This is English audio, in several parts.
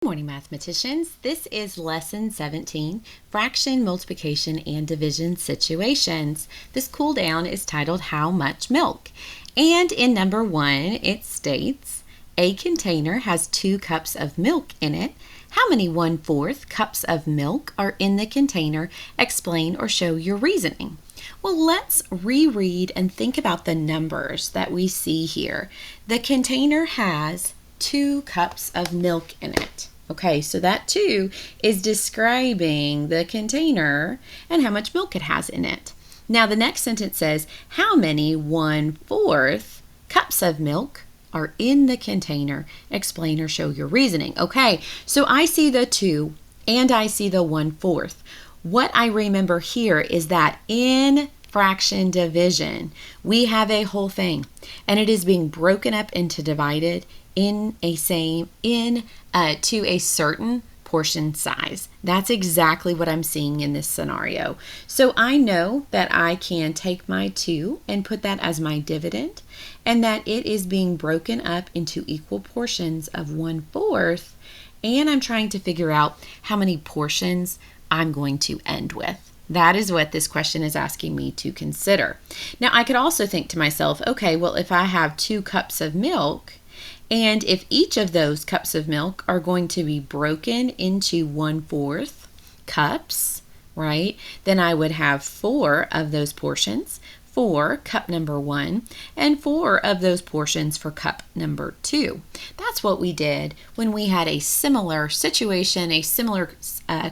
Morning mathematicians, this is lesson 17, fraction, multiplication, and division situations. This cool down is titled How Much Milk? And in number 1 it states, a container has 2 cups of milk in it. How many 1/4 cups of milk are in the container? Explain or show your reasoning. Well, let's reread and think about the numbers that we see here. The container has 2 cups of milk in it. Okay, so that 2 is describing the container and how much milk it has in it. Now the next sentence says, how many 1/4 cups of milk are in the container? Explain or show your reasoning. Okay, so I see the 2 and I see the 1/4. What I remember here is that in fraction division, we have a whole thing and it is being broken up into divided to a certain portion size. That's exactly what I'm seeing in this scenario. So I know that I can take my 2 and put that as my dividend, and that it is being broken up into equal portions of 1/4, and I'm trying to figure out how many portions I'm going to end with. That is what this question is asking me to consider. Now I could also think to myself, okay, well if I have 2 cups of milk, and if each of those cups of milk are going to be broken into 1/4 cups, right, then I would have 4 of those portions for cup number 1 and 4 of those portions for cup number 2. That's what we did when we had a similar situation, a similar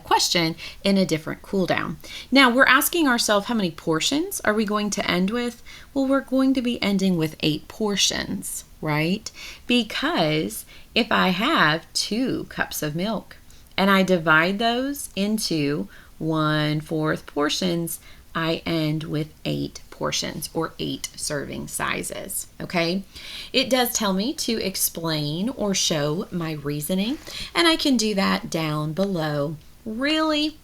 question in a different cool down. Now we're asking ourselves, how many portions are we going to end with? Well, we're going to be ending with 8 portions, right? Because if I have 2 cups of milk and I divide those into 1/4 portions, I end with 8 portions or 8 serving sizes, okay? It does tell me to explain or show my reasoning, and I can do that down below. Really,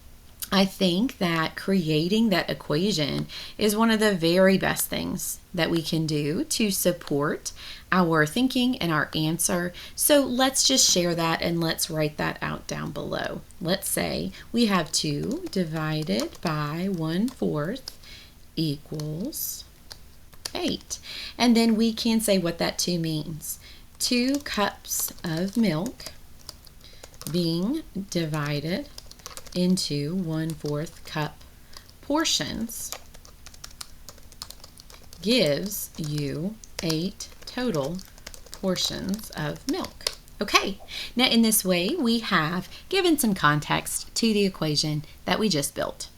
I think that creating that equation is one of the very best things that we can do to support our thinking and our answer. So let's just share that and let's write that out down below. Let's say we have 2 divided by 1/4 equals 8. And then we can say what that 2 means. 2 cups of milk being divided into 1/4 cup portions gives you 8 total portions of milk. Okay, now in this way we have given some context to the equation that we just built.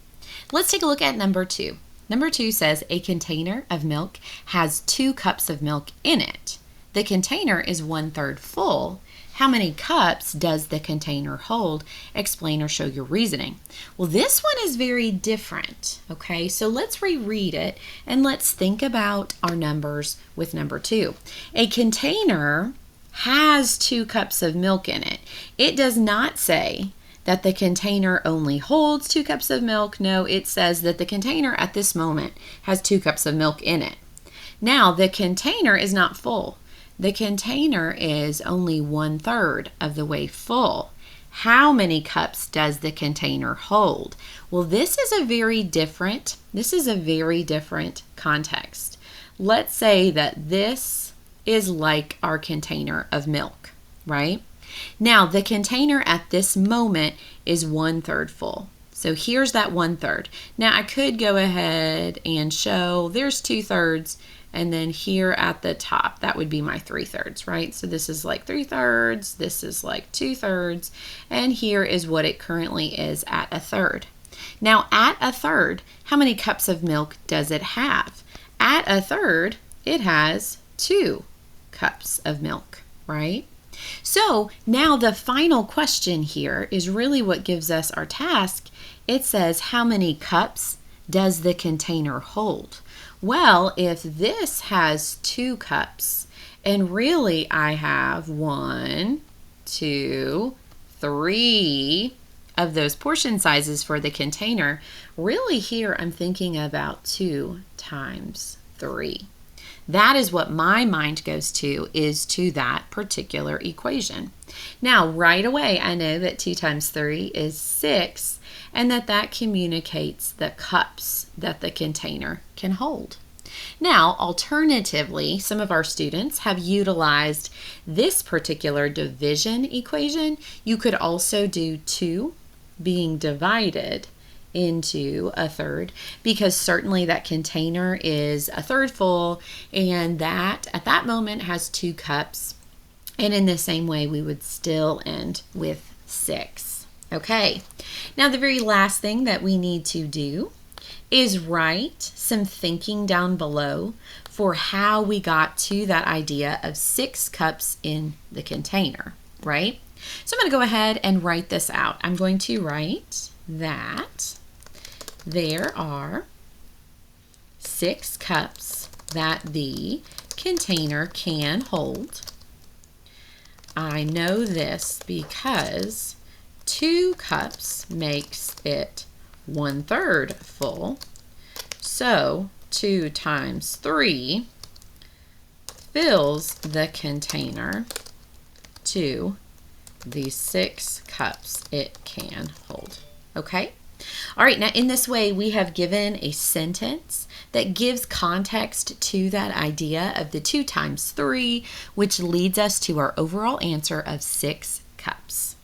Let's take a look at number 2. Number 2 says a container of milk has 2 cups of milk in it. The container is 1/3 full. How many cups does the container hold? Explain or show your reasoning. Well, this one is very different, okay? So let's reread it and let's think about our numbers with number 2. A container has 2 cups of milk in it. It does not say that the container only holds 2 cups of milk. No, it says that the container at this moment has 2 cups of milk in it. Now, the container is not full. The container is only 1/3 of the way full. How many cups does the container hold? Well, this is a very different context. Let's say that this is like our container of milk, right? Now, the container at this moment is 1/3 full. So here's that 1/3. Now, I could go ahead and show there's 2/3, and then here at the top, that would be my 3/3, right? So this is like 3/3, this is like 2/3, and here is what it currently is at 1/3. Now, at 1/3, how many cups of milk does it have? At 1/3, it has 2 cups of milk, right? So now the final question here is really what gives us our task. It says, how many cups does the container hold? Well, if this has 2 cups, and really I have 1, 2, 3 of those portion sizes for the container, really here I'm thinking about 2 times 3. That is what my mind goes to, is to that particular equation. Now, right away, I know that 2 times 3 is 6, and that communicates the cups that the container can hold. Now, alternatively, some of our students have utilized this particular division equation. You could also do 2 being divided into a third, because certainly that container is a third full, and that at that moment has 2 cups. And in the same way, we would still end with 6. Okay, now the very last thing that we need to do is write some thinking down below for how we got to that idea of 6 cups in the container, right? So I'm going to go ahead and write this out. I'm going to write that there are 6 cups that the container can hold. I know this because 2 cups makes it 1/3 full. So 2 times 3 fills the container to the 6 cups it can hold. Okay? All right, now in this way, we have given a sentence that gives context to that idea of the 2 times 3, which leads us to our overall answer of 6 cups.